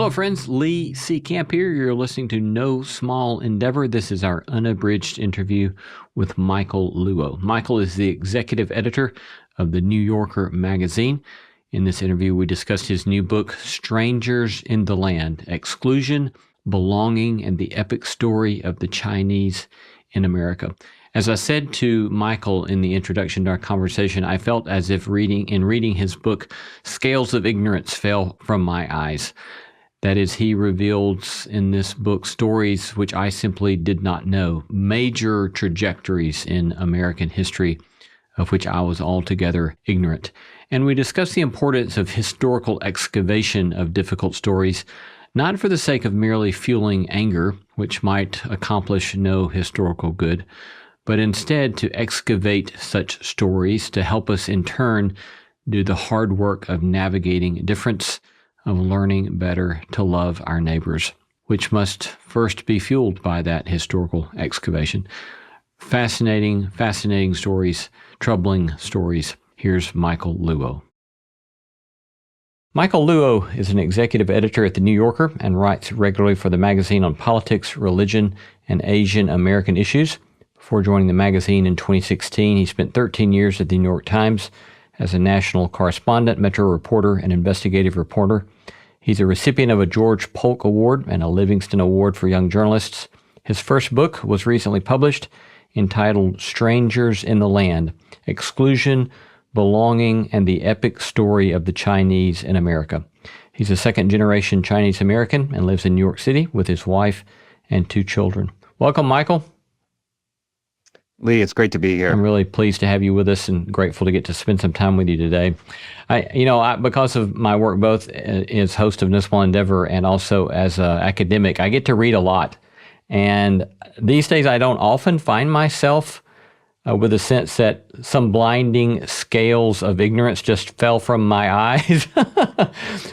Hello, friends. Lee C. Camp here. You're listening to No Small Endeavor. This is our unabridged interview with Michael Luo. Michael is the executive editor of the New Yorker magazine. In this interview, we discussed his new book, Strangers in the Land: Exclusion, Belonging, and the Epic Story of the Chinese in America. As I said to Michael in the introduction to our conversation, I felt as if reading his book, scales of ignorance fell from my eyes. That is, he reveals in this book stories which I simply did not know, major trajectories in American history of which I was altogether ignorant. And we discuss the importance of historical excavation of difficult stories, not for the sake of merely fueling anger, which might accomplish no historical good, but instead to excavate such stories to help us in turn do the hard work of navigating difference, of learning better to love our neighbors, which must first be fueled by that historical excavation. Fascinating stories, troubling stories. Here's Michael Luo. Michael Luo is an executive editor at The New Yorker and writes regularly for the magazine on politics, religion, and Asian American issues. Before joining the magazine in 2016, he spent 13 years at the New York Times as a national correspondent, Metro reporter, and investigative reporter. He's a recipient of a George Polk Award and a Livingston Award for Young Journalists. His first book was recently published, entitled Strangers in the Land: Exclusion, Belonging, and the Epic Story of the Chinese in America. He's a second-generation Chinese American and lives in New York City with his wife and 2 children. Welcome, Michael. Lee, it's great to be here. I'm really pleased to have you with us and grateful to get to spend some time with you today. Because of my work both as host of No Small Endeavor and also as an academic, I get to read a lot. And these days I don't often find myself with a sense that some blinding scales of ignorance just fell from my eyes.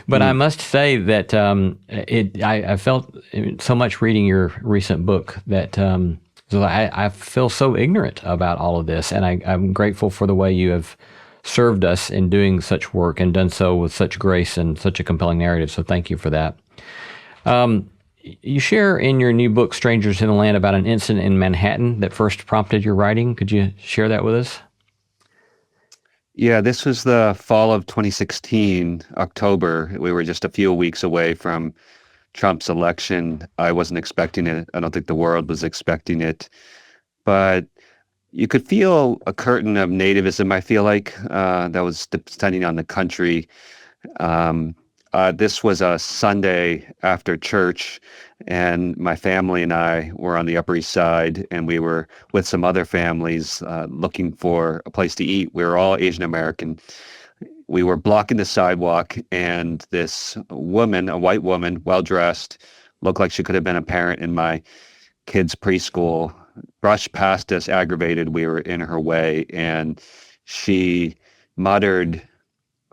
But I must say that I felt so much reading your recent book that so I feel so ignorant about all of this, and I'm grateful for the way you have served us in doing such work and done so with such grace and such a compelling narrative, so thank you for that. You share in your new book, Strangers in the Land, about an incident in Manhattan that first prompted your writing. Could you share that with us? Yeah, this was the fall of 2016, October. We were just a few weeks away from Trump's election. I wasn't expecting it. I don't think the world was expecting it. But you could feel a curtain of nativism, I feel like, that was descending on the country. This was a Sunday after church, and my family and I were on the Upper East Side, and we were with some other families looking for a place to eat. We were all Asian American. We were blocking the sidewalk, and this woman, a white woman, well-dressed, looked like she could have been a parent in my kids' preschool, brushed past us, aggravated. We were in her way, and she muttered,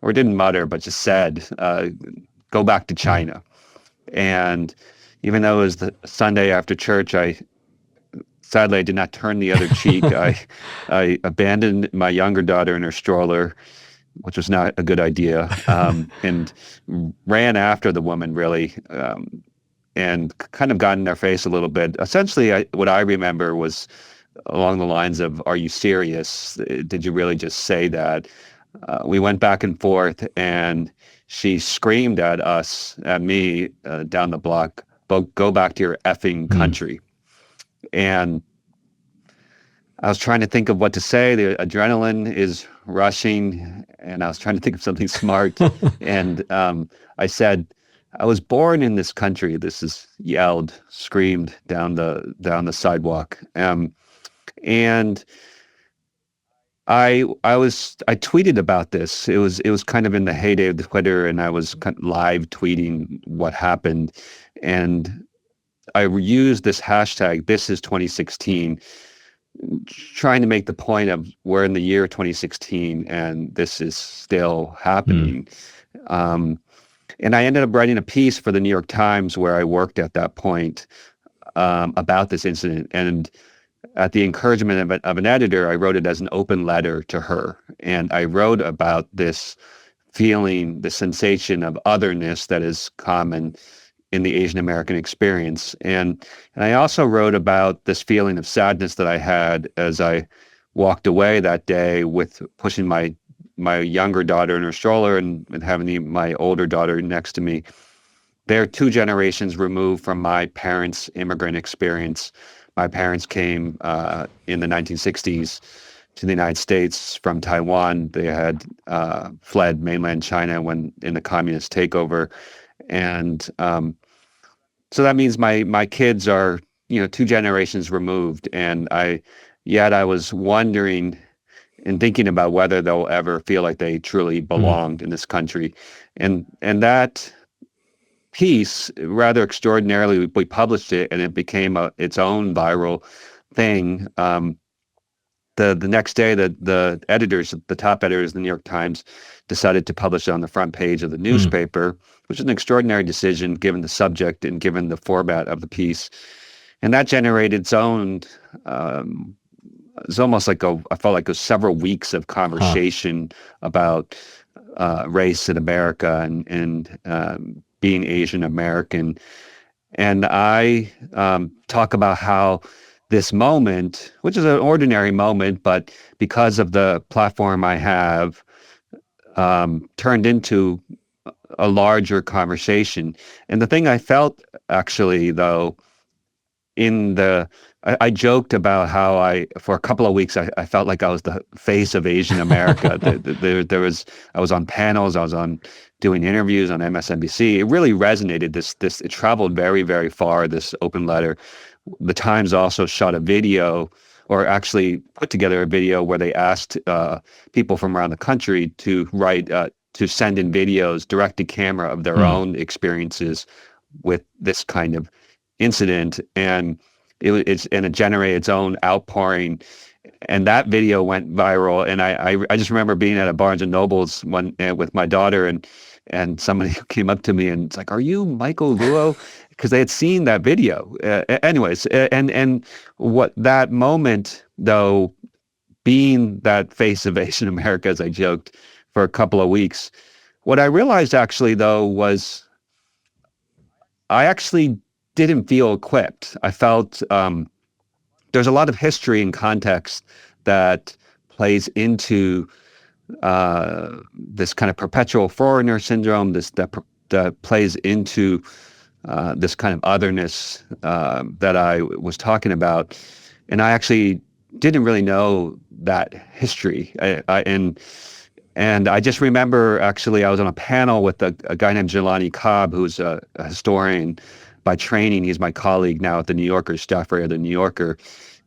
or didn't mutter, but just said, go back to China. And even though it was the Sunday after church, sadly, I did not turn the other cheek. I abandoned my younger daughter in her stroller, which was not a good idea, and ran after the woman, really, and kind of got in their face a little bit. Essentially, what I remember was along the lines of, "Are you serious? Did you really just say that?" We went back and forth, and she screamed at me, down the block, "Go back to your effing country." And I was trying to think of what to say. The adrenaline is rushing, and I was trying to think of something smart. And I said, "I was born in this country." This is yelled, screamed down the sidewalk. And I tweeted about this. It was kind of in the heyday of Twitter, and I was kind of live tweeting what happened. And I used this hashtag, "This is 2016, trying to make the point of we're in the year 2016 and this is still happening. And I ended up writing a piece for the New York Times where I worked at that point about this incident. And at the encouragement of an editor, I wrote it as an open letter to her. And I wrote about this feeling, the sensation of otherness that is common in the Asian American experience. And I also wrote about this feeling of sadness that I had as I walked away that day with pushing my younger daughter in her stroller and having my older daughter next to me. They're 2 generations removed from my parents' immigrant experience. My parents came in the 1960s to the United States from Taiwan. They had fled mainland China when in the communist takeover, and so that means my kids are 2 generations removed, and yet I was wondering and thinking about whether they'll ever feel like they truly belonged in this country, and that piece, rather extraordinarily, we published it, and it became its own viral thing. The next day, the editors, the top editors of the New York Times, decided to publish it on the front page of the newspaper, which is an extraordinary decision given the subject and given the format of the piece. And that generated its own. It's almost like I felt like it was several weeks of conversation about race in America and being Asian American. And I talk about how this moment, which is an ordinary moment, but because of the platform I have, turned into a larger conversation. And the thing I felt actually, though, I joked about how for a couple of weeks, I felt like I was the face of Asian America. I was on panels, I was doing interviews on MSNBC. It really resonated. It traveled very, very far, this open letter. The Times also shot a video, or actually put together a video where they asked people from around the country to send in videos direct to camera of their own experiences with this kind of incident, and it generated its own outpouring, and that video went viral. And I just remember being at a Barnes and Noble's with my daughter, and somebody came up to me and it's like, "Are you Michael Luo?" Because they had seen that video. Anyways, and what that moment, though, being that face of Asian America, as I joked, for a couple of weeks, what I realized actually, though, was I actually didn't feel equipped. I felt there's a lot of history and context that plays into this kind of perpetual foreigner syndrome, that plays into this kind of otherness that I was talking about. And I actually didn't really know that history. And I just remember, actually, I was on a panel with a guy named Jelani Cobb, who's a historian by training. He's my colleague now at the New Yorker, staff writer of the New Yorker.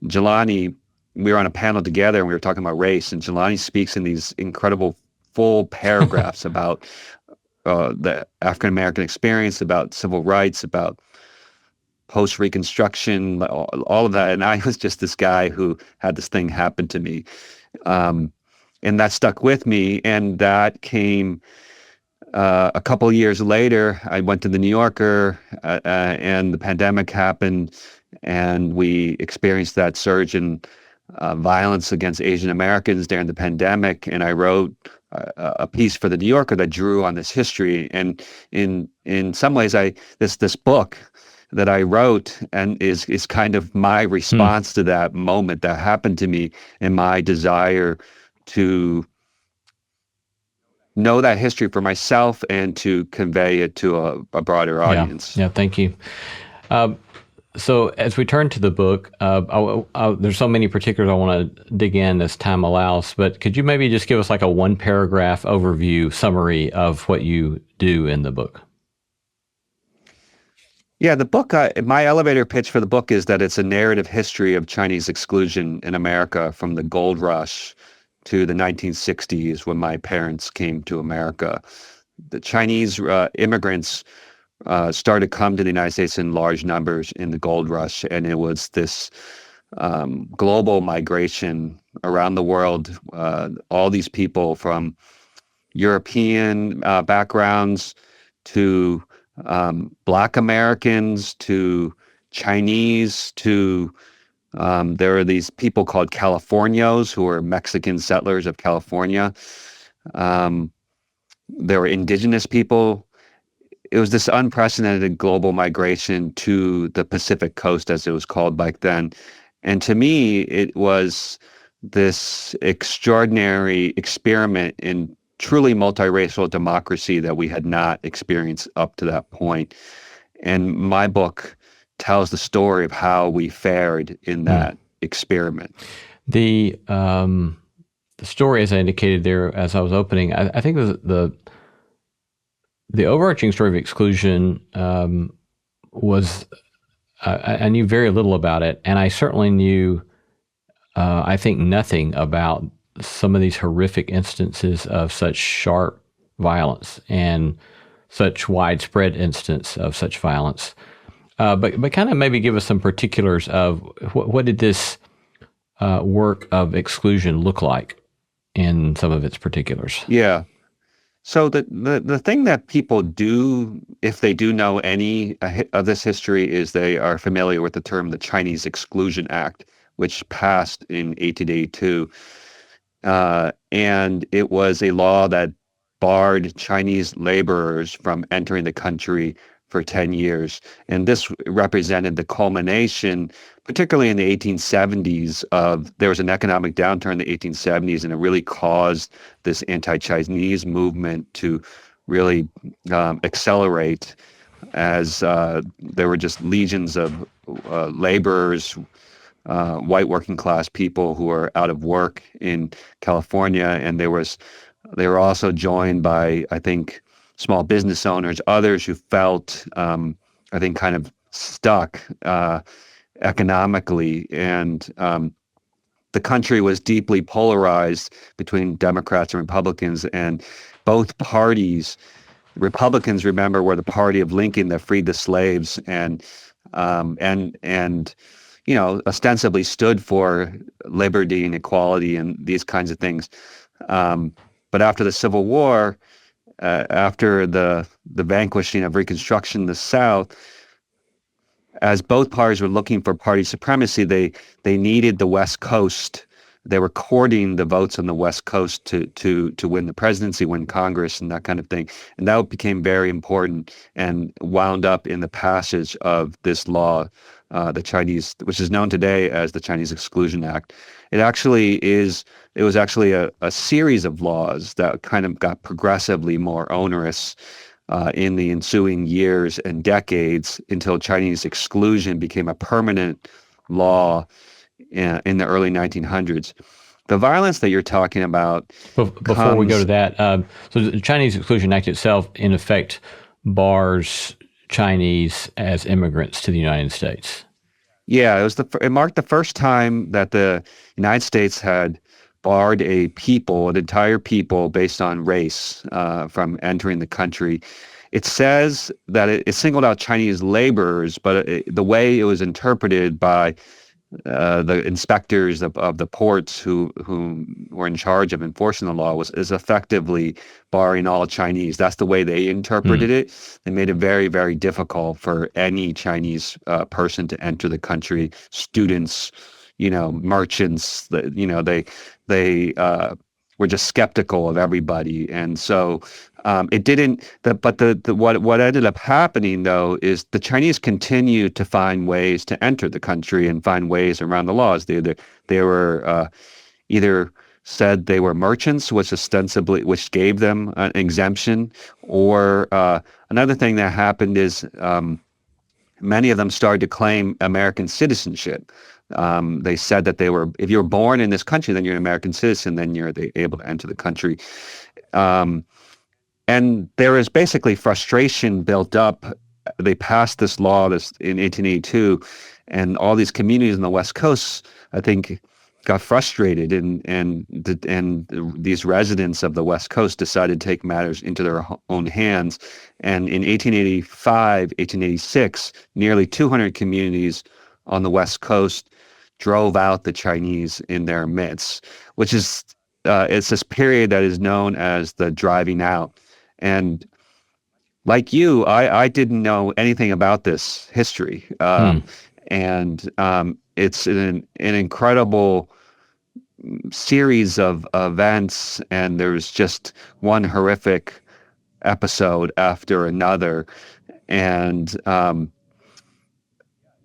Jelani, we were on a panel together and we were talking about race, and Jelani speaks in these incredible full paragraphs about the African-American experience, about civil rights, about post-Reconstruction, all of that. And I was just this guy who had this thing happen to me. And that stuck with me. And that came a couple of years later. I went to the New Yorker and the pandemic happened, and we experienced that surge in violence against Asian Americans during the pandemic. And I wrote a piece for the New Yorker that drew on this history. And in some ways, this book that I wrote and is kind of my response to that moment that happened to me, and my desire to know that history for myself and to convey it to a broader audience. Yeah, thank you. So as we turn to the book, there's so many particulars I want to dig in as time allows, but could you maybe just give us like a 1-paragraph overview summary of what you do in the book? Yeah, the book, my elevator pitch for the book is that it's a narrative history of Chinese exclusion in America from the gold rush to the 1960s when my parents came to America. The Chinese immigrants started to come to the United States in large numbers in the gold rush, and it was this global migration around the world. All these people from European backgrounds to Black Americans to Chinese to there are these people called Californios who are Mexican settlers of California. There were indigenous people it was this unprecedented global migration to the Pacific coast, as it was called back then. And to me, it was this extraordinary experiment in truly multiracial democracy that we had not experienced up to that point. And my book tells the story of how we fared in that experiment. The story, as I indicated there, as I was opening, I think the overarching story of exclusion was I knew very little about it, and I certainly knew I think nothing about some of these horrific instances of such sharp violence and such widespread instance of such violence. But kind of maybe give us some particulars of what did this work of exclusion look like in some of its particulars? Yeah. So the thing that people do, if they do know any of this history, is they are familiar with the term the Chinese Exclusion Act, which passed in 1882. And it was a law that barred Chinese laborers from entering the country for 10 years. And this represented the culmination, particularly in the 1870s, of there was an economic downturn in the 1870s, and it really caused this anti-Chinese movement to really accelerate as there were just legions of laborers, white working class people who were out of work in California, and they were also joined by, I think, small business owners, others who felt, I think, kind of stuck economically, and the country was deeply polarized between Democrats and Republicans, and both parties. Republicans, remember, were the party of Lincoln that freed the slaves, and ostensibly stood for liberty and equality and these kinds of things. But after the Civil War, after the vanquishing of Reconstruction in the South, as both parties were looking for party supremacy, they needed the West Coast. They were courting the votes on the West Coast to win the presidency, win Congress, and that kind of thing. And that became very important and wound up in the passage of this law, which is known today as the Chinese Exclusion Act. It was actually a series of laws that kind of got progressively more onerous in the ensuing years and decades until Chinese exclusion became a permanent law in the early 1900s. The violence that you're talking about Before we go to that, so the Chinese Exclusion Act itself, in effect, bars Chinese as immigrants to the United States. Yeah, it marked the first time that the United States had barred an entire people based on race from entering the country. It says that it singled out Chinese laborers, but the way it was interpreted by the inspectors of the ports who were in charge of enforcing the law is effectively barring all Chinese. That's the way they interpreted it. They made it very, very difficult for any Chinese person to enter the country. Students, merchants, they were just skeptical of everybody, and so it didn't. What ended up happening though is the Chinese continued to find ways to enter the country and find ways around the laws. They were either said they were merchants, which gave them an exemption, or another thing that happened is many of them started to claim American citizenship. They said that if you were born in this country, then you're an American citizen, then you're able to enter the country. And there was basically frustration built up. They passed this law in 1882, and all these communities on the West Coast, I think, got frustrated, and these residents of the West Coast decided to take matters into their own hands. And in 1885, 1886, nearly 200 communities on the West Coast drove out the Chinese in their midst, which is it's this period that is known as the driving out. And like you, I didn't know anything about this history, and it's an incredible series of events, and there's just one horrific episode after another. And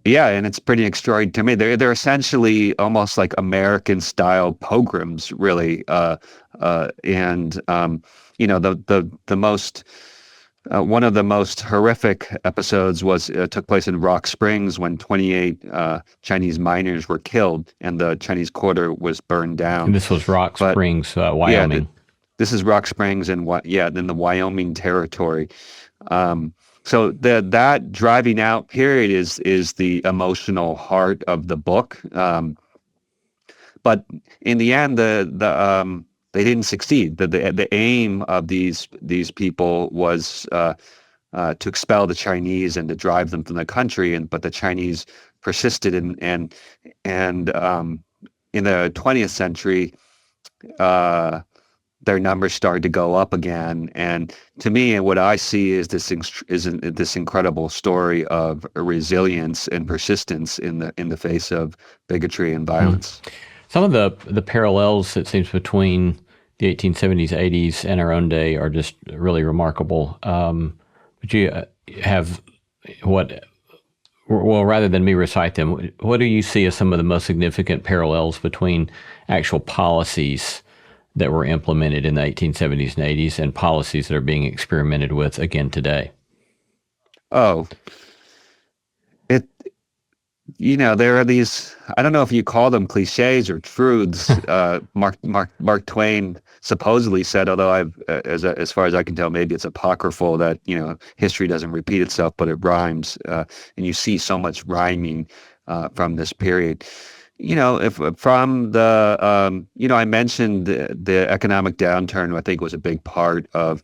yeah, and it's pretty extraordinary to me. They're essentially almost like American style pogroms, really. And the most one of the most horrific episodes was took place in Rock Springs when 28 Chinese miners were killed and the Chinese quarter was burned down. And this was Rock But Springs, yeah, Wyoming. this is Rock Springs in the Wyoming territory. So that driving out period is the emotional heart of the book. But in the end, they didn't succeed. The aim of these people was to expel the Chinese and to drive them from the country, but the Chinese persisted, and in the 20th century, their numbers started to go up again. And to me, what I see is this incredible story of resilience and persistence in the face of bigotry and violence. Some of the parallels, it seems, between the 1870s, 80s, and our own day are just really remarkable. But you have well, rather than me recite them, what do you see as some of the most significant parallels between actual policies that were implemented in the 1870s and 80s and policies that are being experimented with again today? Oh, there are these, I don't know if you call them cliches or truths. Mark Twain supposedly said, although as far as I can tell, maybe it's apocryphal, that, history doesn't repeat itself, but it rhymes. And you see so much rhyming from this period. If from the, I mentioned the economic downturn, I think was a big part of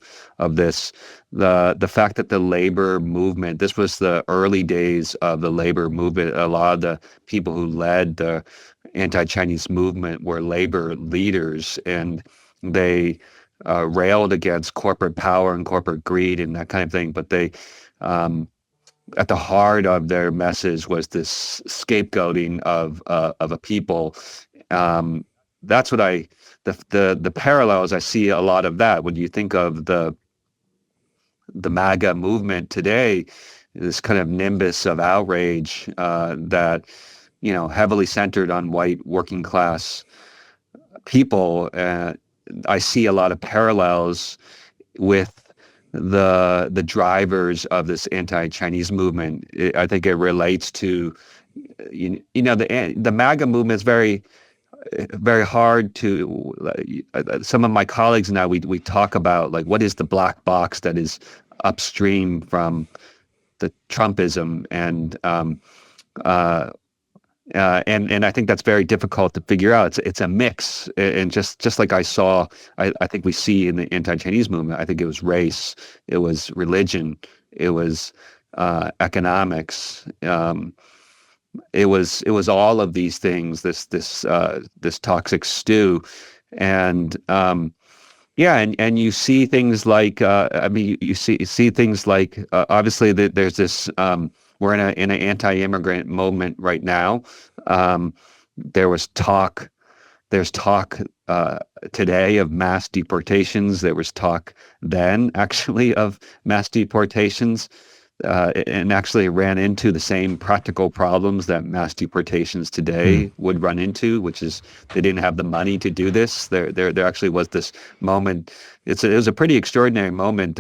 this. The fact that the labor movement, this was the early days of the labor movement. A lot of the people who led the anti-Chinese movement were labor leaders, and they railed against corporate power and corporate greed and that kind of thing. But they, at the heart of their message was this scapegoating of a people. That's what the parallels, I see a lot of that. When you think of the MAGA movement today, this kind of nimbus of outrage that, heavily centered on white working class people, I see a lot of parallels with the drivers of this anti-Chinese movement. I think it relates to, the MAGA movement is very, very hard to. Some of my colleagues and I, we talk about, like, what is the black box that is upstream from the Trumpism, and I think that's very difficult to figure out. It's a mix, and just like I think we see in the anti-Chinese movement. I think it was race, it was religion, it was economics. It was all of these things. This toxic stew, and and you see things like you see things like obviously there's this. We're in an anti-immigrant moment right now. There's talk today of mass deportations. There was talk then, actually, of mass deportations, and actually ran into the same practical problems that mass deportations today would run into, which is they didn't have the money to do this. There actually was this moment. It was a pretty extraordinary moment.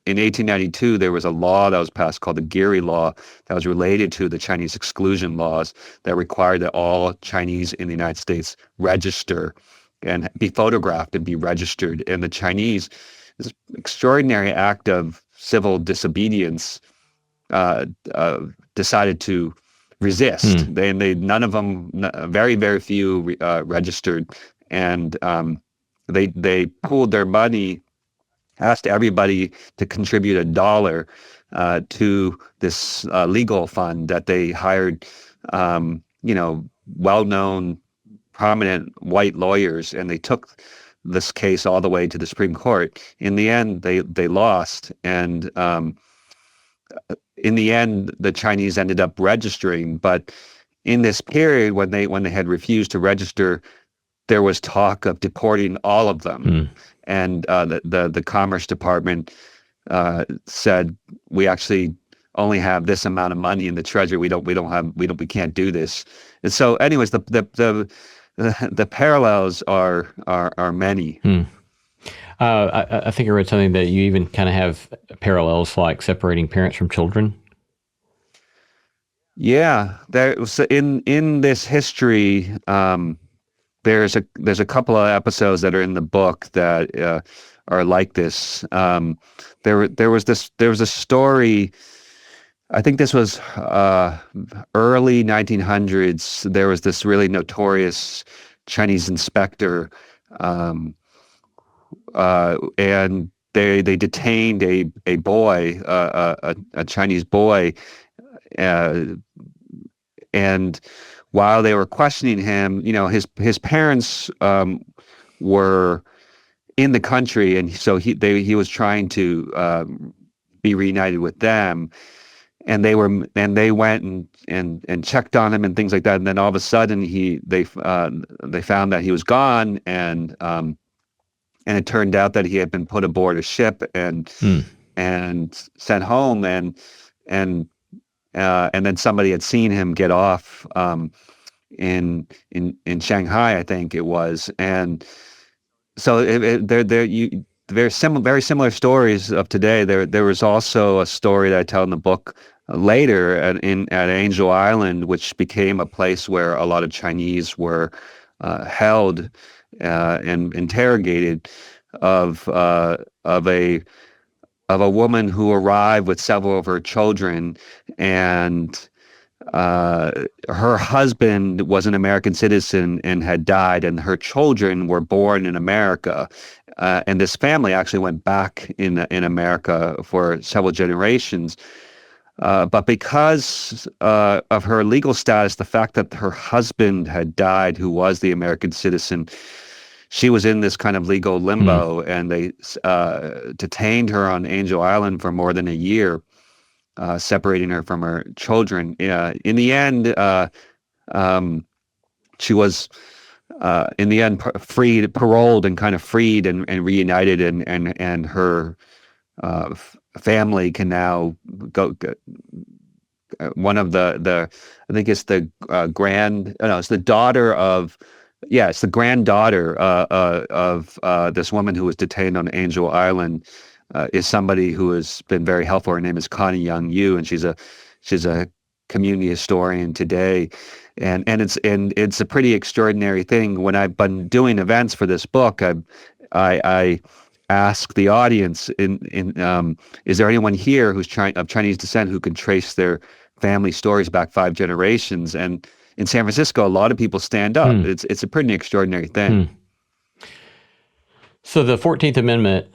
In 1892, there was a law that was passed called the Geary Law that was related to the Chinese exclusion laws that required that all Chinese in the United States register and be photographed and be registered. And the Chinese, this extraordinary act of civil disobedience, decided to resist. They none of them, very, very few registered, and they pooled their money, asked everybody to contribute $1 to this legal fund that they hired, well-known, prominent white lawyers, and they took this case all the way to the Supreme Court. In the end, they lost, and in the end, the Chinese ended up registering. But in this period, when they had refused to register, there was talk of deporting all of them. and the Commerce Department said, we actually only have this amount of money in the treasury. We can't do this. And so, anyways, the parallels are many. I think I read something that you even kind of have parallels like separating parents from children. Yeah, there's in this history. There's a couple of episodes that are in the book that are like this. There was a story. I think this was early 1900s. There was this really notorious Chinese inspector, and they detained a boy, a Chinese boy, uh, and while they were questioning him, his parents were in the country, and so he was trying to be reunited with them, and they went and checked on him and things like that, and then all of a sudden they found that he was gone, and it turned out that he had been put aboard a ship and sent home, and then somebody had seen him get off in Shanghai, I think it was, and so very similar stories of today. There was also a story that I tell in the book later at Angel Island, which became a place where a lot of Chinese were held and interrogated, of a woman who arrived with several of her children, and her husband was an American citizen and had died, and her children were born in America. And this family actually went back in America for several generations. But because of her legal status, the fact that her husband had died, who was the American citizen, she was in this kind of legal limbo, and they detained her on Angel Island for more than a year, separating her from her children. In the end, she was, in the end, paroled and kind of freed and reunited, and her family can now go. One of the I think it's the it's the daughter of. Yeah, it's the granddaughter of this woman who was detained on Angel Island, is somebody who has been very helpful. Her name is Connie Young Yu, and she's a community historian today, and it's a pretty extraordinary thing. When I've been doing events for this book, I ask the audience, is there anyone here who's of Chinese descent who can trace their family stories back 5 generations? And in San Francisco, a lot of people stand up. It's a pretty extraordinary thing. So the 14th Amendment,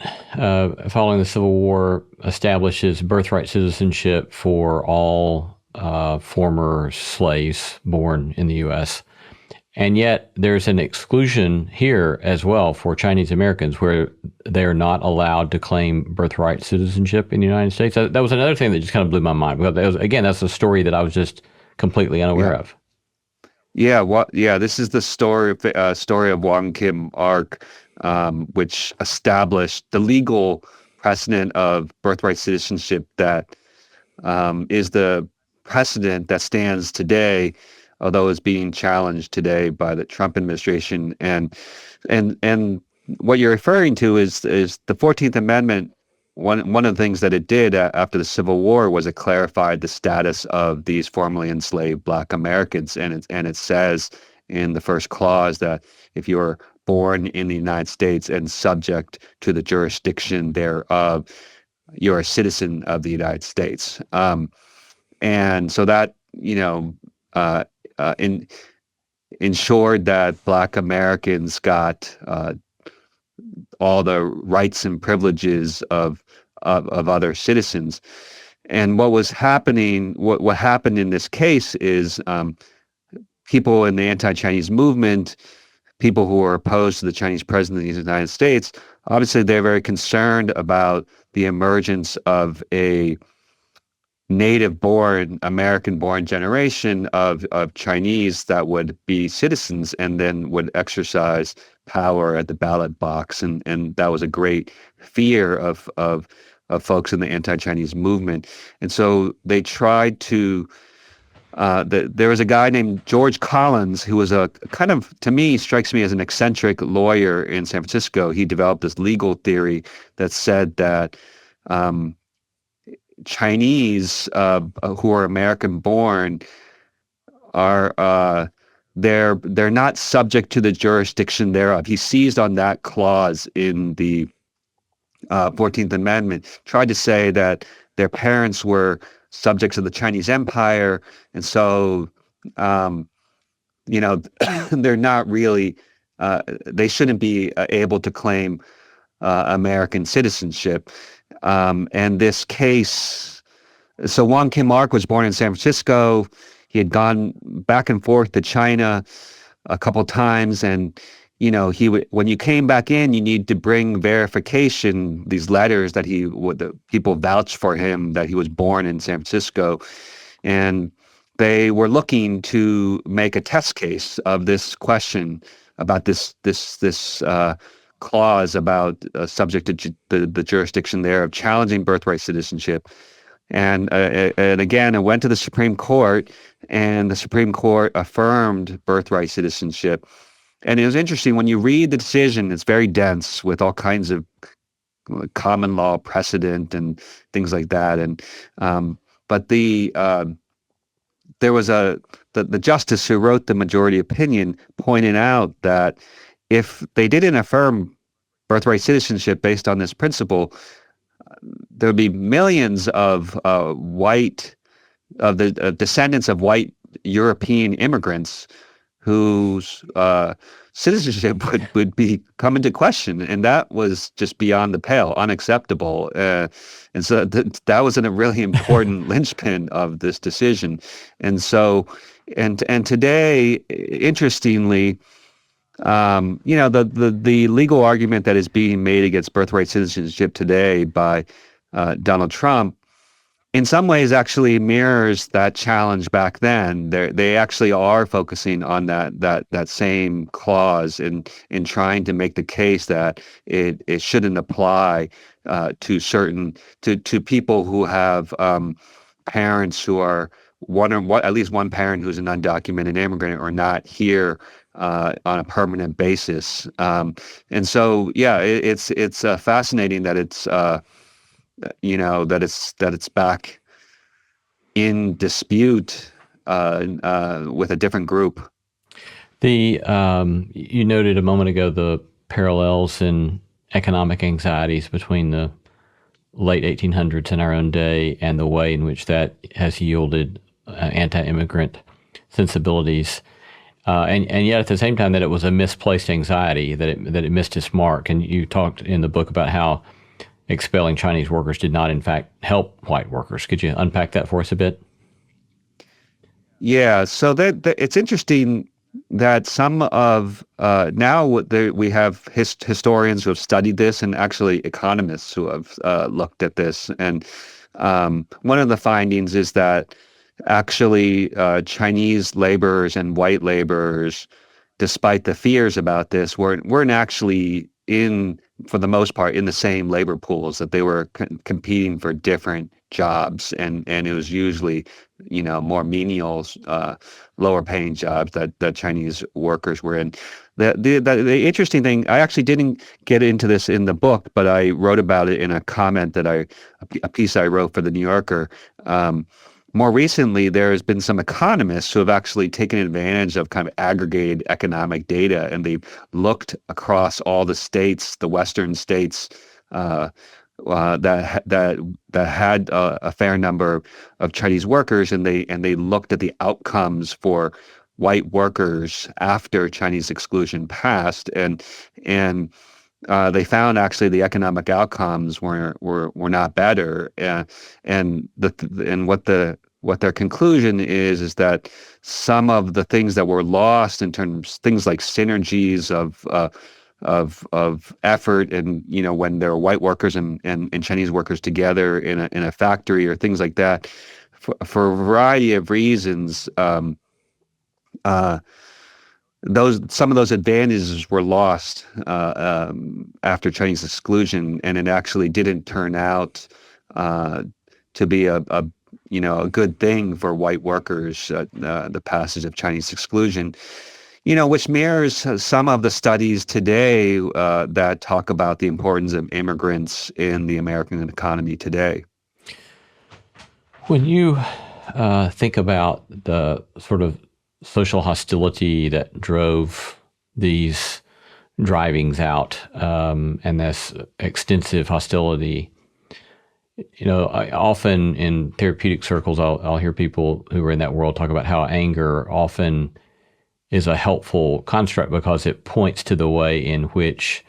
following the Civil War, establishes birthright citizenship for all former slaves born in the U.S. And yet there's an exclusion here as well for Chinese Americans, where they're not allowed to claim birthright citizenship in the United States. That was another thing that just kind of blew my mind. Because that's a story that I was just completely unaware of. Yeah, this is the story of Wong Kim Ark, which established the legal precedent of birthright citizenship that is the precedent that stands today, although is being challenged today by the Trump administration. And what you're referring to is the 14th Amendment. One of the things that it did after the Civil War was it clarified the status of these formerly enslaved Black Americans, and it says in the first clause that if you are born in the United States and subject to the jurisdiction thereof, you're a citizen of the United States. And so that ensured that Black Americans got all the rights and privileges of other citizens. And what was happening, what happened in this case is people in the anti-Chinese movement, people who were opposed to the Chinese president of the United States, obviously they're very concerned about the emergence of a native-born, American-born generation of Chinese that would be citizens and then would exercise power at the ballot box, and that was a great fear of folks in the anti-Chinese movement, and so they tried to. There was a guy named George Collins who was a kind of, to me, strikes me as an eccentric lawyer in San Francisco. He developed this legal theory that said that Chinese who are American born are they're not subject to the jurisdiction thereof. He seized on that clause in the 14th Amendment, tried to say that their parents were subjects of the Chinese Empire, and so they're not really they shouldn't be able to claim American citizenship. And this case, so Wong Kim Ark was born in San Francisco. He had gone back and forth to China a couple times, and when you came back in, you need to bring verification, these letters that the people vouched for him that he was born in San Francisco, and they were looking to make a test case of this question about this clause about subject to the jurisdiction there of challenging birthright citizenship. And again, it went to the Supreme Court, and the Supreme Court affirmed birthright citizenship. And it was interesting, when you read the decision, it's very dense with all kinds of common law precedent and things like that. And but there was the justice who wrote the majority opinion pointed out that if they didn't affirm birthright citizenship based on this principle, there would be millions of descendants of white European immigrants whose citizenship would be come into question, and that was just beyond the pale, unacceptable. And so that was a really important linchpin of this decision. And so, and today, interestingly, the legal argument that is being made against birthright citizenship today by Donald Trump, in some ways, actually mirrors that challenge back then. They actually are focusing on that same clause in trying to make the case that it shouldn't apply to people who have parents who are at least one parent who's an undocumented immigrant or not here on a permanent basis. And so, yeah, it's fascinating that it's that it's back in dispute with a different group. You noted a moment ago the parallels in economic anxieties between the late 1800s and our own day, and the way in which that has yielded anti-immigrant sensibilities, and yet at the same time that it was a misplaced anxiety, that it missed its mark. And you talked in the book about how expelling Chinese workers did not, in fact, help white workers. Could you unpack that for us a bit? Yeah, so that it's interesting that some of we have historians who have studied this, and actually economists who have looked at this. And one of the findings is that actually Chinese laborers and white laborers, despite the fears about this, weren't actually for the most part, in the same labor pools, that they were competing for different jobs, and it was usually, more menial, lower paying jobs that Chinese workers were in. The interesting thing, I actually didn't get into this in the book, but I wrote about it in a comment a piece I wrote for the New Yorker. More recently, there has been some economists who have actually taken advantage of kind of aggregated economic data, and they've looked across all the states, the Western states that had a fair number of Chinese workers, and they looked at the outcomes for white workers after Chinese exclusion passed, and they found actually the economic outcomes were not better, and what their conclusion is that some of the things that were lost in terms things like synergies of effort, and when there are white workers and Chinese workers together in a factory or things like that, for a variety of reasons, uh, some of those advantages were lost after Chinese exclusion, and it actually didn't turn out to be a good thing for white workers. The passage of Chinese exclusion, which mirrors some of the studies today that talk about the importance of immigrants in the American economy today. When you think about the sort of social hostility that drove these drivings out, and this extensive hostility, I often in therapeutic circles, I'll hear people who are in that world talk about how anger often is a helpful construct because it points to the way in which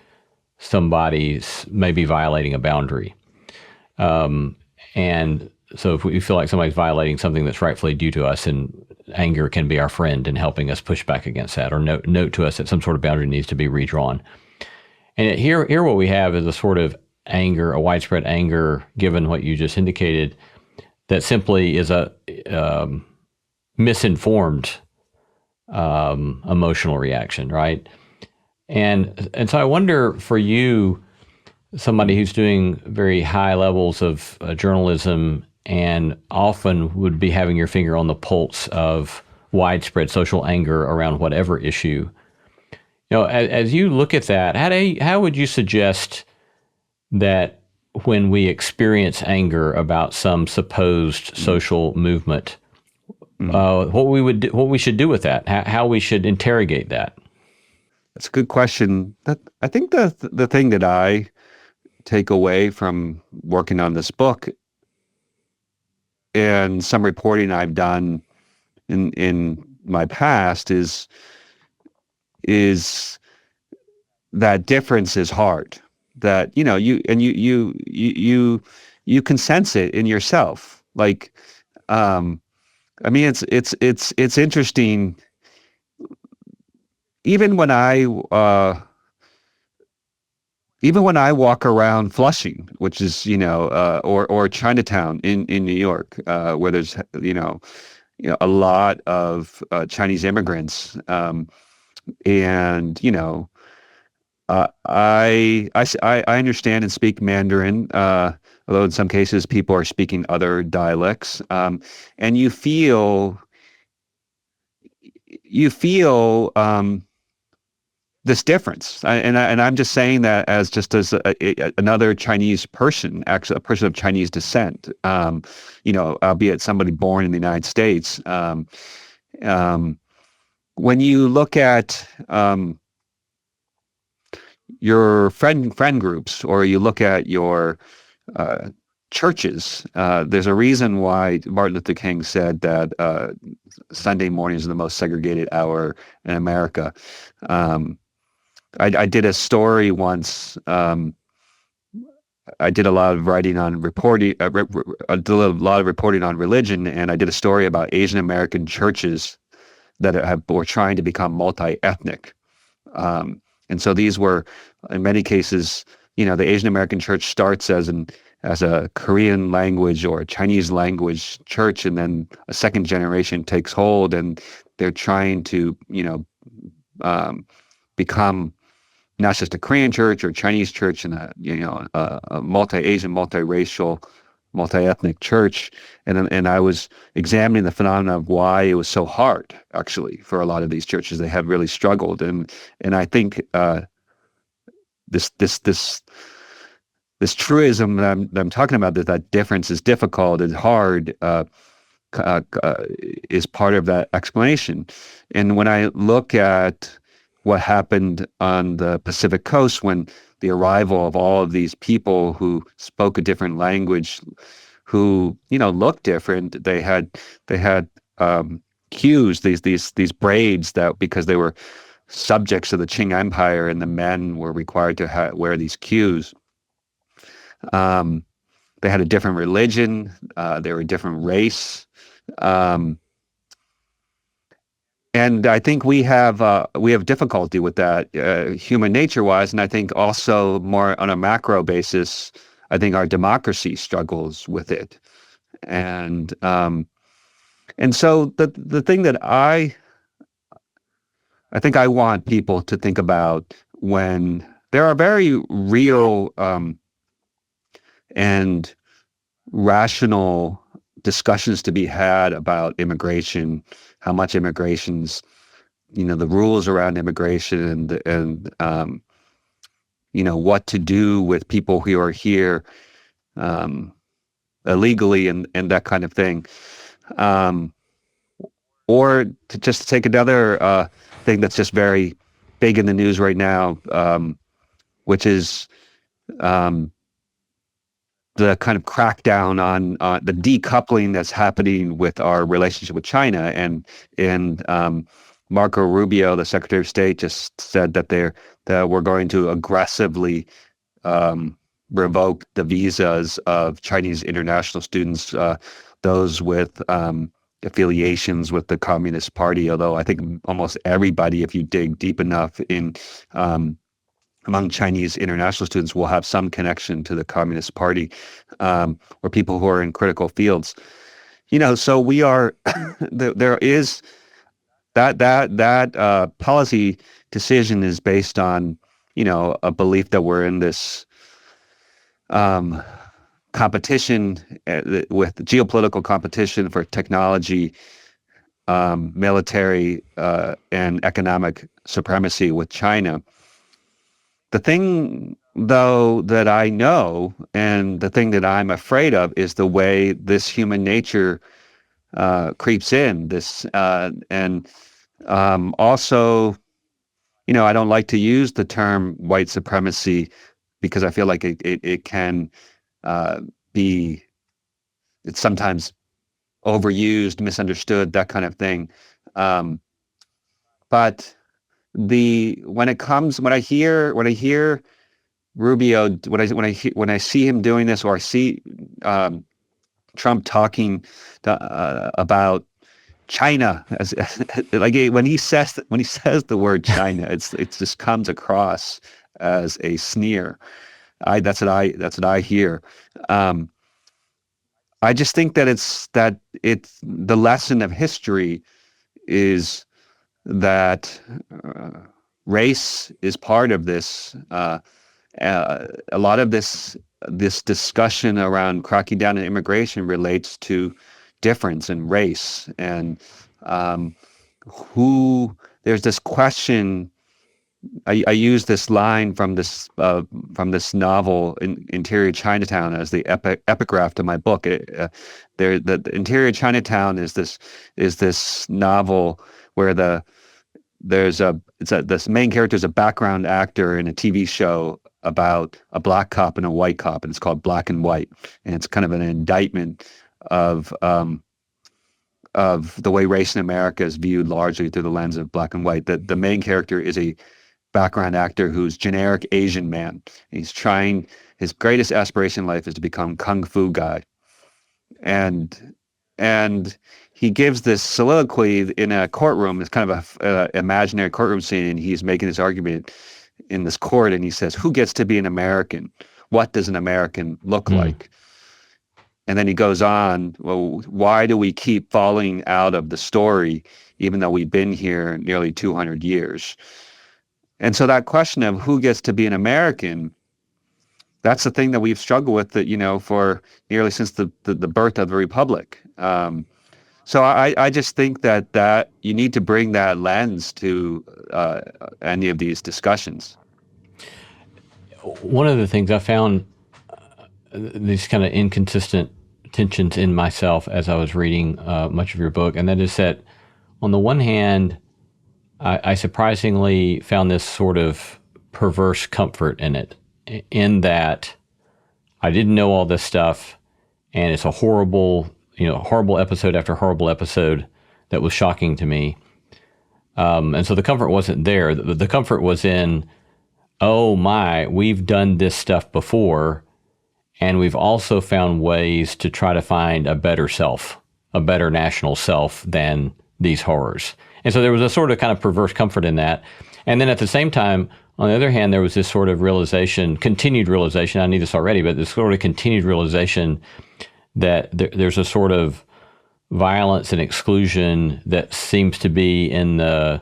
somebody's maybe violating a boundary. And so if we feel like somebody's violating something that's rightfully due to us, and anger can be our friend in helping us push back against that, or note to us that some sort of boundary needs to be redrawn. And here what we have is a sort of anger, a widespread anger, given what you just indicated, that simply is a misinformed emotional reaction, right? And so I wonder for you, somebody who's doing very high levels of journalism and often would be having your finger on the pulse of widespread social anger around whatever issue. As you look at that, how would you suggest that when we experience anger about some supposed social movement, what we should do with that, how we should interrogate that? That's a good question. I think the thing that I take away from working on this book and some reporting I've done in my past is that difference is hard. That you can sense it in yourself. Like, I mean, it's interesting. Even when I walk around Flushing, which is or Chinatown in New York, where there's a lot of Chinese immigrants, and I understand and speak Mandarin, although in some cases people are speaking other dialects, and you feel this difference, and I'm just saying that as another Chinese person, actually a person of Chinese descent, albeit somebody born in the United States. When you look at your friend groups, or you look at your churches, there's a reason why Martin Luther King said that Sunday mornings are the most segregated hour in America. I did a story once. I did a lot of writing on reporting. I did a lot of reporting on religion, and I did a story about Asian American churches that were trying to become multi-ethnic. And so these were, in many cases, the Asian American church starts as a Korean language or a Chinese language church, and then a second generation takes hold, and they're trying to, become not just a Korean church or Chinese church, and a multi-Asian, multi-racial, multi-ethnic church. And I was examining the phenomenon of why it was so hard, actually, for a lot of these churches. They have really struggled, and I think this truism that I'm talking about, that difference is difficult, is hard, is part of that explanation. And when I look at what happened on the Pacific Coast when the arrival of all of these people who spoke a different language, who looked different, they had cues, these braids, that because they were subjects of the Qing Empire, and the men were required to wear these cues. They had a different religion. They were a different race. And I think we have difficulty with that, human nature-wise, and I think also more on a macro basis, I think our democracy struggles with it. And so the thing that I think I want people to think about when there are very real and rational discussions to be had about immigration, how much immigration's, the rules around immigration and what to do with people who are here um, illegally and that kind of thing. Um, or to just take another thing that's just very big in the news right now, which is um, the kind of crackdown on the decoupling that's happening with our relationship with China. And Marco Rubio, the Secretary of State, just said that we're going to aggressively revoke the visas of Chinese international students, those with affiliations with the Communist Party. Although I think almost everybody, if you dig deep enough in among Chinese international students, will have some connection to the Communist Party, or people who are in critical fields. So we are. There is that policy decision is based on a belief that we're in this competition with geopolitical competition for technology, military, and economic supremacy with China. The thing, though, that I know, and the thing that I'm afraid of, is the way this human nature creeps in. Also, I don't like to use the term white supremacy because I feel like it can it's sometimes overused, misunderstood, that kind of thing. But when I hear Rubio, when I see him doing this, or I see Trump talking about China, like when he says the word China, it just comes across as a sneer. That's what I hear. I just think that it's the lesson of history is that race is part of this. A lot of this discussion around cracking down on immigration relates to difference in race, and there's this question. I use this line from this novel, Interior Chinatown, as the epigraph to my book. The Interior Chinatown is this novel where this main character is a background actor in a TV show about a black cop and a white cop, and it's called Black and White, and it's kind of an indictment of the way race in America is viewed largely through the lens of black and white. The main character is a background actor who's generic Asian man. His greatest aspiration in life is to become kung fu guy. And he gives this soliloquy in a courtroom. It's kind of a imaginary courtroom scene, and he's making this argument in this court, and he says, who gets to be an American? What does an American look like? And then he goes on, well, why do we keep falling out of the story, even though we've been here nearly 200 years? And so that question of who gets to be an American, that's the thing that we've struggled with, for nearly since the birth of the Republic. So I just think that you need to bring that lens to any of these discussions. One of the things I found, these kind of inconsistent tensions in myself as I was reading much of your book, and that is that on the one hand, I surprisingly found this sort of perverse comfort in it, in that I didn't know all this stuff, and it's a horrible episode after horrible episode that was shocking to me. And so the comfort wasn't there. The comfort was in, oh my, we've done this stuff before, and we've also found ways to try to find a better self, a better national self than these horrors. And so there was a sort of kind of perverse comfort in that. And then at the same time, on the other hand, there was this sort of continued realization, I knew this already, but this sort of continued realization that there's a sort of violence and exclusion that seems to be in the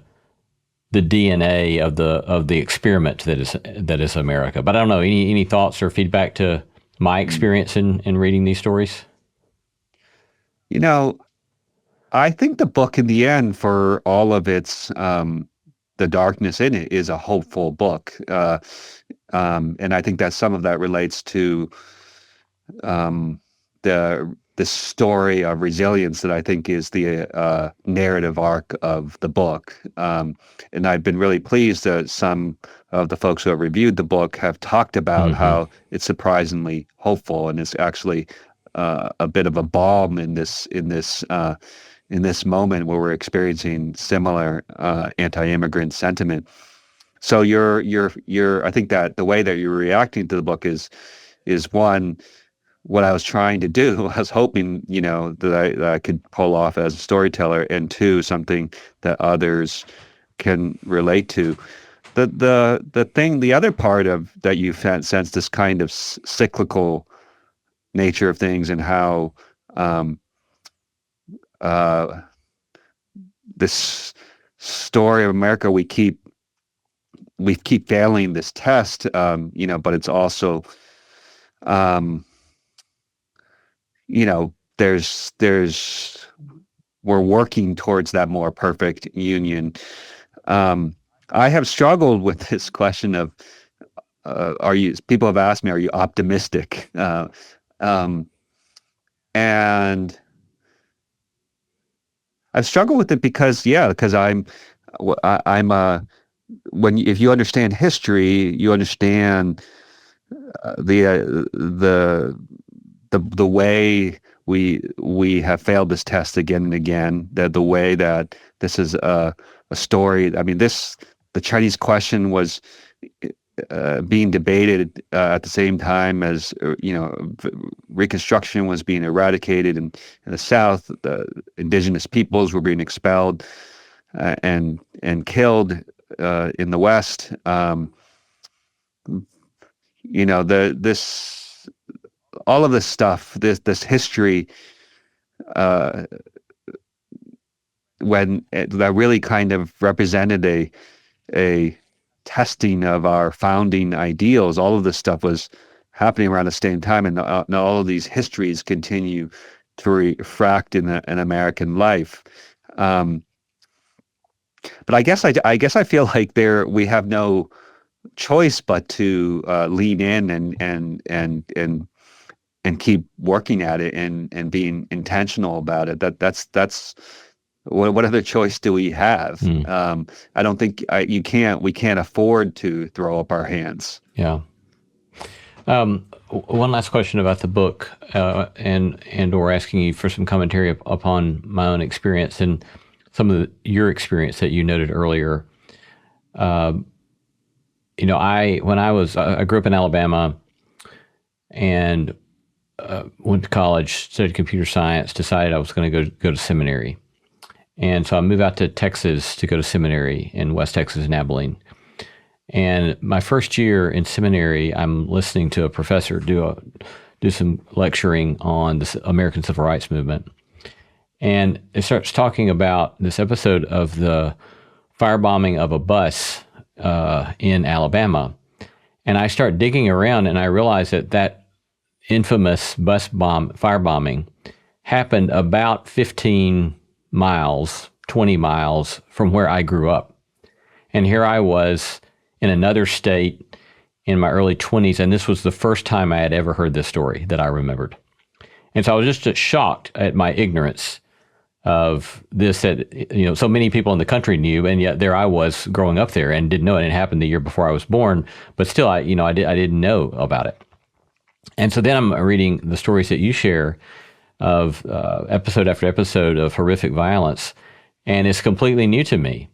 DNA of the experiment that is America. But I don't know, any thoughts or feedback to my experience in reading these stories? You know, I think the book in the end, for all of its the darkness in it, is a hopeful book, and I think that some of that relates to the story of resilience that I think is the narrative arc of the book. And I've been really pleased that some of the folks who have reviewed the book have talked about how it's surprisingly hopeful, and it's actually a bit of a balm in this moment where we're experiencing similar anti-immigrant sentiment. So I think that the way that you're reacting to the book is one, what I was trying to do. I was hoping, that I could pull off as a storyteller, and two, something that others can relate to. The other part of that you sense this kind of cyclical nature of things, and how this story of America, we keep failing this test, but it's also, there's we're working towards that more perfect union. I have struggled with this question of, people have asked me, are you optimistic? And I've struggled with it because if you understand history, you understand the way we have failed this test again and again. The way that this is a story. I mean, the Chinese question was being debated at the same time as Reconstruction was being eradicated in the South. The indigenous peoples were being expelled and killed in the West. All of this stuff, this history, when that really kind of represented a testing of our founding ideals. All of this stuff was happening around the same time, and now all of these histories continue to refract in American life. But I guess I feel like we have no choice but to lean in and keep working at it and being intentional about it. That's what other choice do we have? I don't think we can't afford to throw up our hands. Yeah. One last question about the book, and or asking you for some commentary upon my own experience and some of your experience that you noted earlier. I grew up in Alabama and went to college, studied computer science, decided I was going to go to seminary. And so I moved out to Texas to go to seminary in West Texas in Abilene. And my first year in seminary, I'm listening to a professor do some lecturing on the American Civil Rights Movement. And it starts talking about this episode of the firebombing of a bus in Alabama. And I start digging around, and I realize that infamous firebombing happened about 15 miles, 20 miles from where I grew up. And here I was in another state in my early 20s, and this was the first time I had ever heard this story that I remembered. And so I was just shocked at my ignorance of this, that so many people in the country knew, and yet there I was growing up there and didn't know it. It happened the year before I was born, but still I didn't know about it. And so then I'm reading the stories that you share of episode after episode of horrific violence, and it's completely new to me.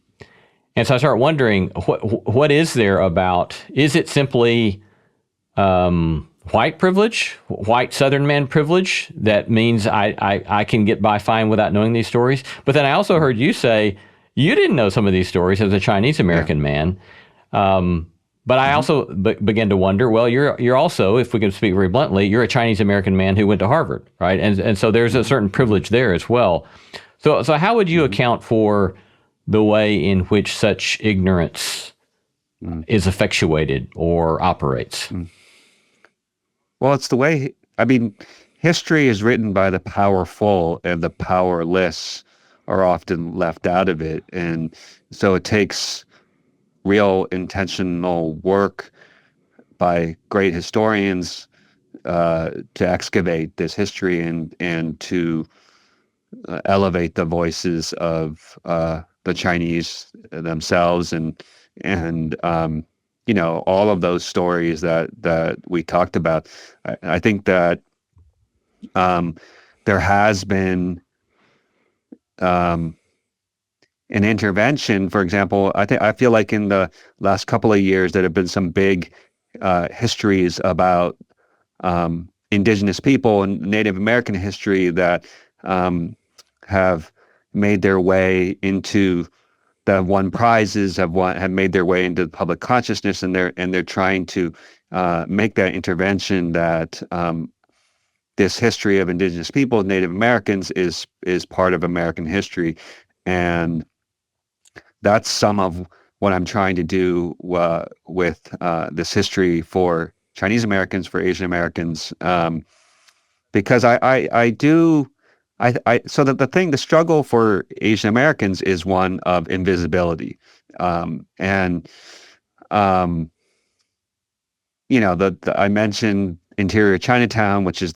And so I start wondering, what is there about? Is it simply white privilege, white Southern man privilege, that means I can get by fine without knowing these stories? But then I also heard you say you didn't know some of these stories as a Chinese American man, But I also began to wonder, well, you're also, if we can speak very bluntly, you're a Chinese American man who went to Harvard, right? And so there's a certain privilege there as well. So how would you account for the way in which such ignorance is effectuated or operates? Well, it's the way, I mean, history is written by the powerful, and the powerless are often left out of it. And so it takes real intentional work by great historians to excavate this history and to elevate the voices of the Chinese themselves, and all of those stories that we talked about. I think that there has been an intervention. For example, I feel like in the last couple of years there have been some big histories about indigenous people and Native American history that have made their way into, that have won prizes, have made their way into public consciousness, and they're trying to make that intervention that this history of indigenous people, Native Americans, is part of American history. And that's some of what I'm trying to do with this history for Chinese Americans, for Asian Americans, because so that the struggle for Asian Americans is one of invisibility, and I mentioned interior Chinatown, which is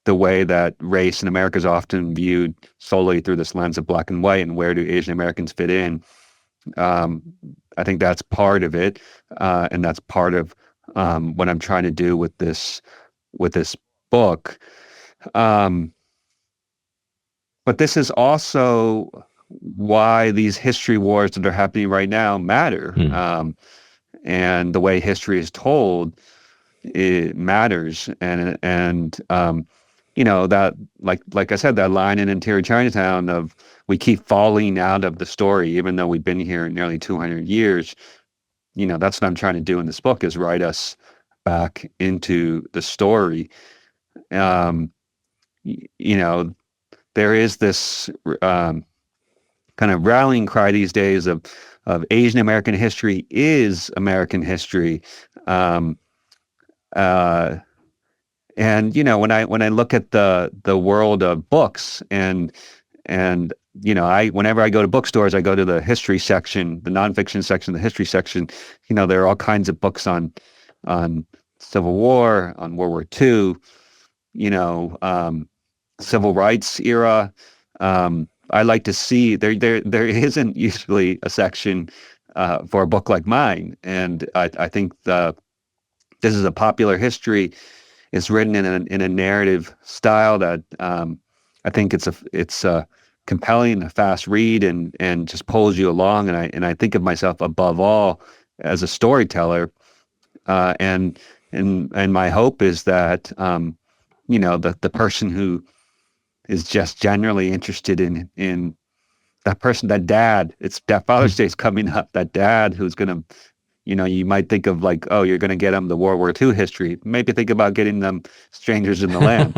the way that race in America is often viewed solely through this lens of black and white, and where do Asian Americans fit in? I think that's part of it, and that's part of what I'm trying to do with this book. But this is also why these history wars that are happening right now matter, and the way history is told, it matters, and that, like I said, that line in Interior Chinatown of, we keep falling out of the story even though we've been here nearly 200 years. That's what I'm trying to do in this book, is write us back into the story. There is this kind of rallying cry these days of Asian American history is American history. And when I look at the world of books, and whenever I go to bookstores, I go to the history section, the nonfiction section, the history section. There are all kinds of books on Civil War, on World War II, Civil Rights era. I like to see there isn't usually a section for a book like mine, and I think this is a popular history. It's written in a narrative style that I think it's a compelling, a fast read, and just pulls you along. And I think of myself above all as a storyteller, and my hope is that the person who is just generally interested in that person, that dad. It's that Father's Day is coming up. That dad who's gonna, you might think of like, oh, you're gonna get them the World War II history. Maybe think about getting them Strangers in the Land.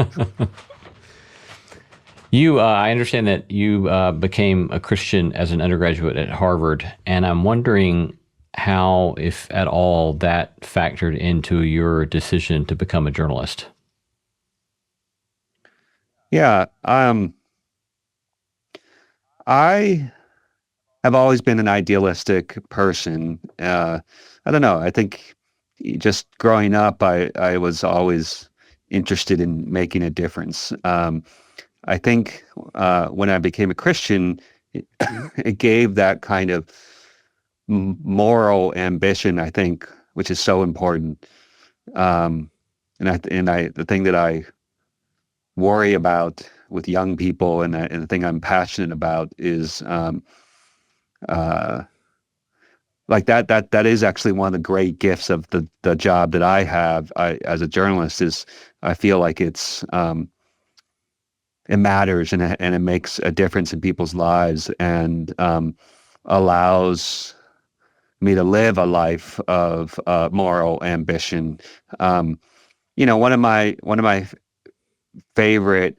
I understand that you became a Christian as an undergraduate at Harvard, and I'm wondering how, if at all, that factored into your decision to become a journalist. Yeah, I have always been an idealistic person. I don't know. I think just growing up, I was always interested in making a difference. I think when I became a Christian, it gave that kind of moral ambition, I think, which is so important. The thing that I worry about with young people, and the thing I'm passionate about, is like that is actually one of the great gifts of the job that I have as a journalist. Is I feel like it matters, and it makes a difference in people's lives, and allows me to live a life of moral ambition. One of my favorite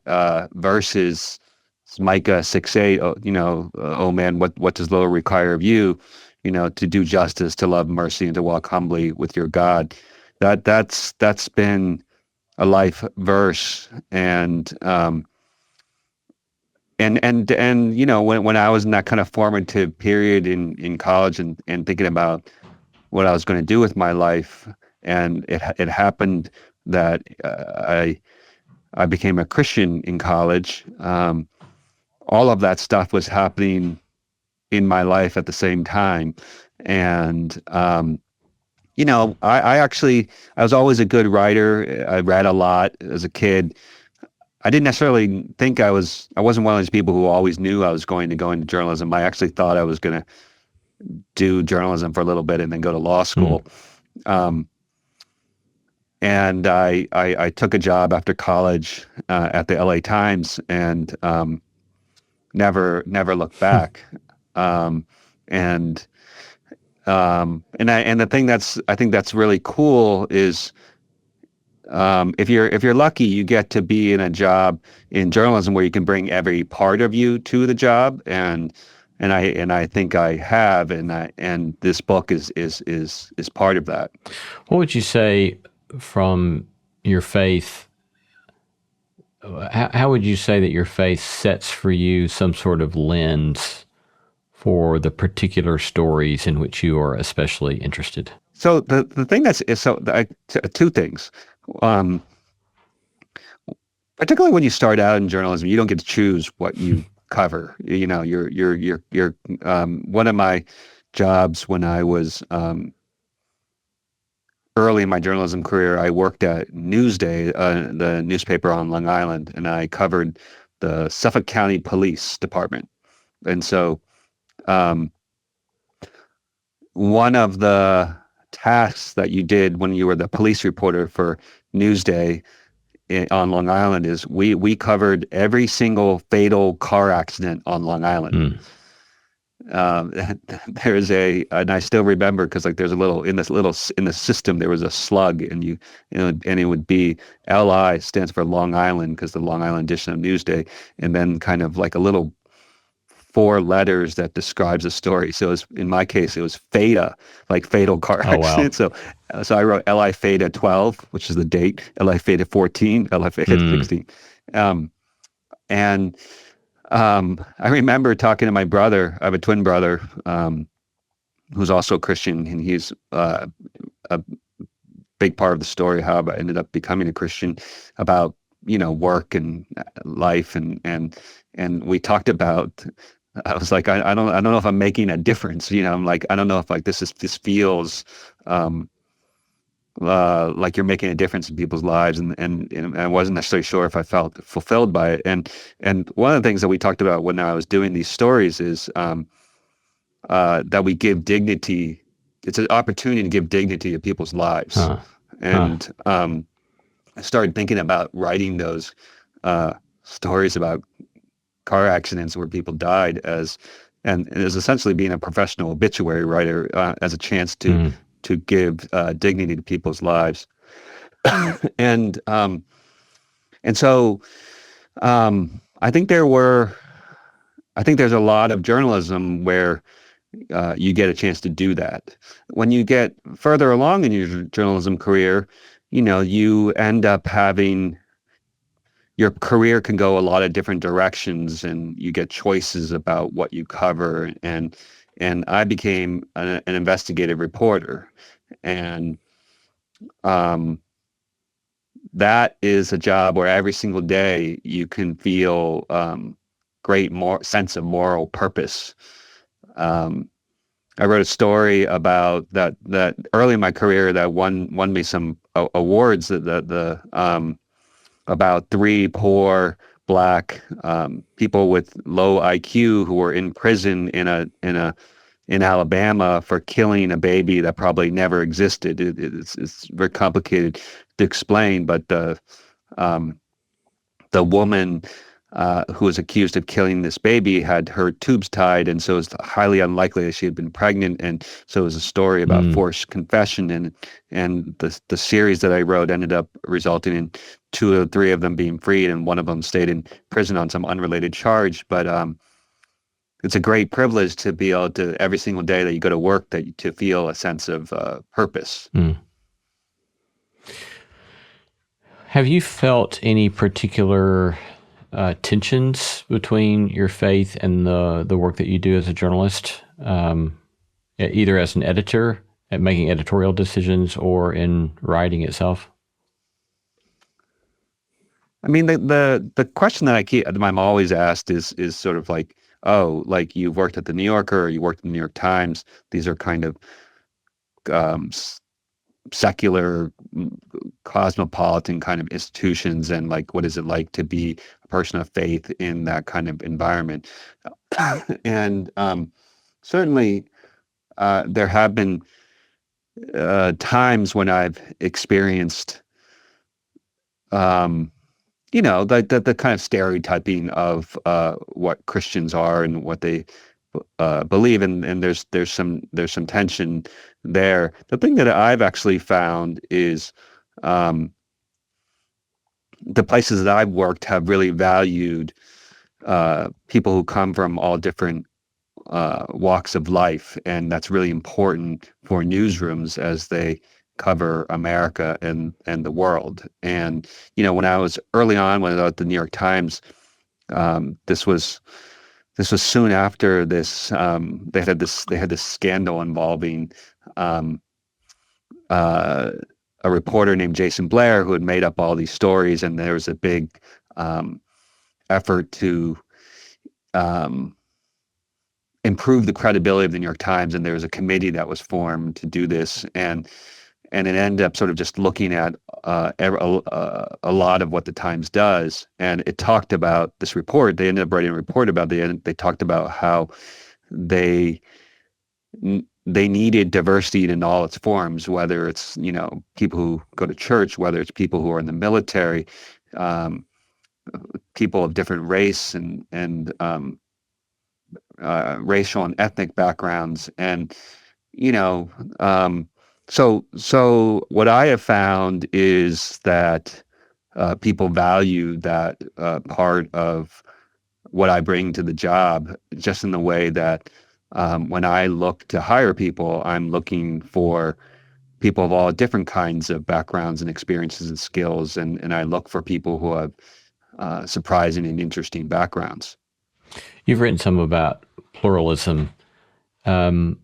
verses is Micah 6:8. Oh man, what does the Lord require of you? To do justice, to love mercy, and to walk humbly with your God. That's been a life verse, and when I was in that kind of formative period in college and thinking about what I was going to do with my life, and it happened that I became a Christian in college. All of that stuff was happening in my life at the same time, and I was always a good writer. I read a lot as a kid. I didn't necessarily think I wasn't one of those people who always knew I was going to go into journalism. I actually thought I was going to do journalism for a little bit and then go to law school. Um, and I took a job after college at the LA Times and never looked back. Um, and and the thing I think that's really cool is if you're lucky, you get to be in a job in journalism where you can bring every part of you to the job, and I think I have, and this book is part of that. What would you say from your faith? How would you say that your faith sets for you some sort of lens for the particular stories in which you are especially interested? So the thing two things. Particularly when you start out in journalism, you don't get to choose what you cover. You're one of my jobs when I was early in my journalism career, I worked at Newsday, the newspaper on Long Island, and I covered the Suffolk County Police Department. And so one of the tasks that you did when you were the police reporter for Newsday on Long Island is we covered every single fatal car accident on Long Island. There's and I still remember because like there's in the system there was a slug, and and it would be LI stands for Long Island because the Long Island edition of Newsday, and then kind of like a little 4 letters that describes a story. So in my case, it was FATA, like fatal car accident. Wow. So I wrote LI FATA 12, which is the date, LI FATA 14, LI FATA 16. I remember talking to my brother. I have a twin brother who's also a Christian, and he's a big part of the story, how I ended up becoming a Christian, about work and life, and we talked about. I was like, I don't know if I'm making a difference. I'm like, I don't know if like this feels like you're making a difference in people's lives, and I wasn't necessarily sure if I felt fulfilled by it. And one of the things that we talked about when I was doing these stories is that we give dignity. It's an opportunity to give dignity to people's lives. I started thinking about writing those stories about car accidents where people died as essentially being a professional obituary writer as a chance to give dignity to people's lives. And so I think there's a lot of journalism where you get a chance to do that. When you get further along in your journalism career, you end up having your career can go a lot of different directions, and you get choices about what you cover. And I became an investigative reporter, and that is a job where every single day you can feel great sense of moral purpose. I wrote a story about that early in my career that won me some awards about 3 poor Black people with low IQ who were in prison in Alabama for killing a baby that probably never existed. It's very complicated to explain, but the woman who was accused of killing this baby, had her tubes tied, and so it's highly unlikely that she had been pregnant. And so it was a story about Mm. forced confession, and the series that I wrote ended up resulting in two or three of them being freed, and one of them stayed in prison on some unrelated charge. But it's a great privilege to be able to, every single day that you go to work, to feel a sense of purpose. Mm. Have you felt any particular tensions between your faith and the work that you do as a journalist, either as an editor at making editorial decisions or in writing itself? I mean, the question that I'm always asked is sort of like, oh, like you've worked at the New Yorker or you worked in the New York Times. These are kind of secular, cosmopolitan kind of institutions, and like, what is it like to be a person of faith in that kind of environment? And certainly, there have been times when I've experienced, um, the kind of stereotyping of what Christians are and what they believe, and there's some tension there. The thing that I've actually found is um, the places that I've worked have really valued people who come from all different walks of life, and that's really important for newsrooms as they cover America and the world. And when I was early on, when I was at the New York Times, this was soon after this. They had this scandal involving um, uh, a reporter named Jason Blair who had made up all these stories, and there was a big um, effort to um, improve the credibility of the New York Times, and there was a committee that was formed to do this, and it ended up sort of just looking at a lot of what the Times does, and it talked about this report. They ended up writing a report about it, and they talked about how they they needed diversity in all its forms, whether it's people who go to church, whether it's people who are in the military, um, people of different race and racial and ethnic backgrounds, and you know, um, so what I have found is that people value that part of what I bring to the job, just in the way that when I look to hire people, I'm looking for people of all different kinds of backgrounds and experiences and skills, and I look for people who have surprising and interesting backgrounds. You've written some about pluralism. Um,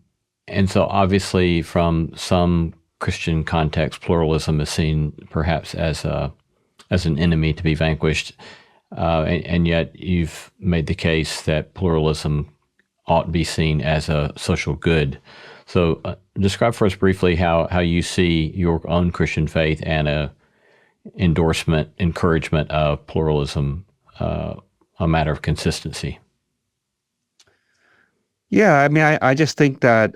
and so obviously from some Christian context, pluralism is seen perhaps as an enemy to be vanquished. And yet you've made the case that pluralism ought to be seen as a social good. So describe for us briefly how you see your own Christian faith and encouragement of pluralism, a matter of consistency. Yeah, I mean, I just think that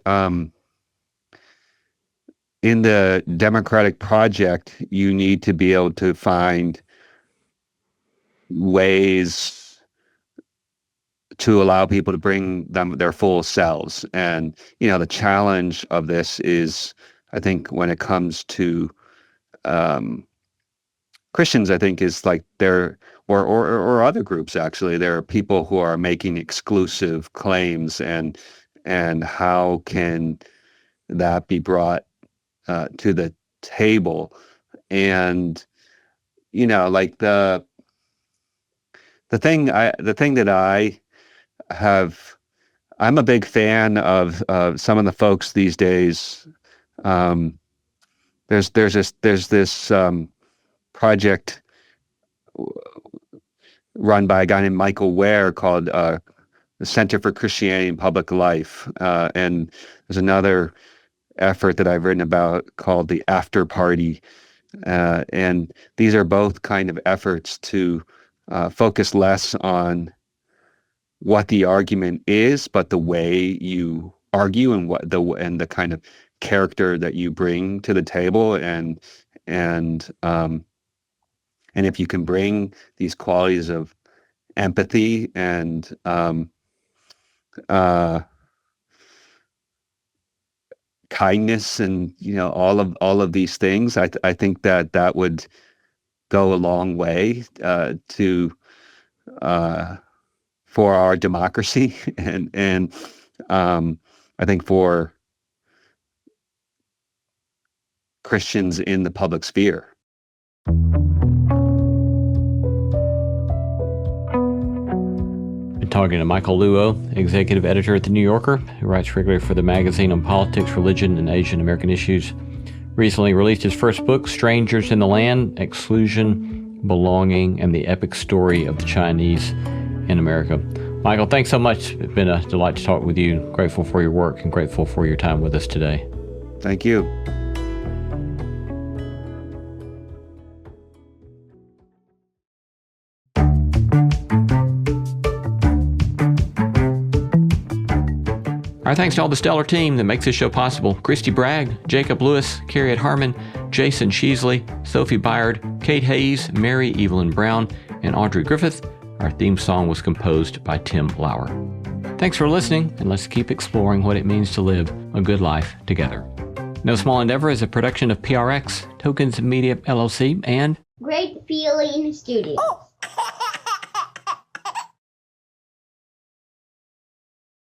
in the democratic project, you need to be able to find ways to allow people to bring them their full selves. And, the challenge of this is, I think, when it comes to um, Christians, I think, is like or other groups, actually, there are people who are making exclusive claims, and how can that be brought to the table? And, like the thing that I have, I'm a big fan of some of the folks these days. Um, there's this project run by a guy named Michael Ware called the Center for Christianity and Public Life, and there's another effort that I've written about called the After Party, and these are both kind of efforts to focus less on what the argument is, but the way you argue, and the kind of character that you bring to the table, and if you can bring these qualities of empathy and uh, kindness, and all of these things. I think that would go a long way to for our democracy, and I think for Christians in the public sphere. Been talking to Michael Luo, executive editor at The New Yorker, who writes regularly for the magazine on politics, religion, and Asian American issues. Recently released his first book, Strangers in the Land, Exclusion, Belonging, and the Epic Story of the Chinese in America. Michael, thanks so much. It's been a delight to talk with you. Grateful for your work and grateful for your time with us today. Thank you. Our thanks to all the stellar team that makes this show possible. Christy Bragg, Jacob Lewis, Carriet Harmon, Jason Sheasley, Sophie Byard, Kate Hayes, Mary Evelyn Brown, and Audrey Griffith. Our theme song was composed by Tim Lauer. Thanks for listening, and let's keep exploring what it means to live a good life together. No Small Endeavor is a production of PRX, Tokens Media LLC, and Great Feeling Studio.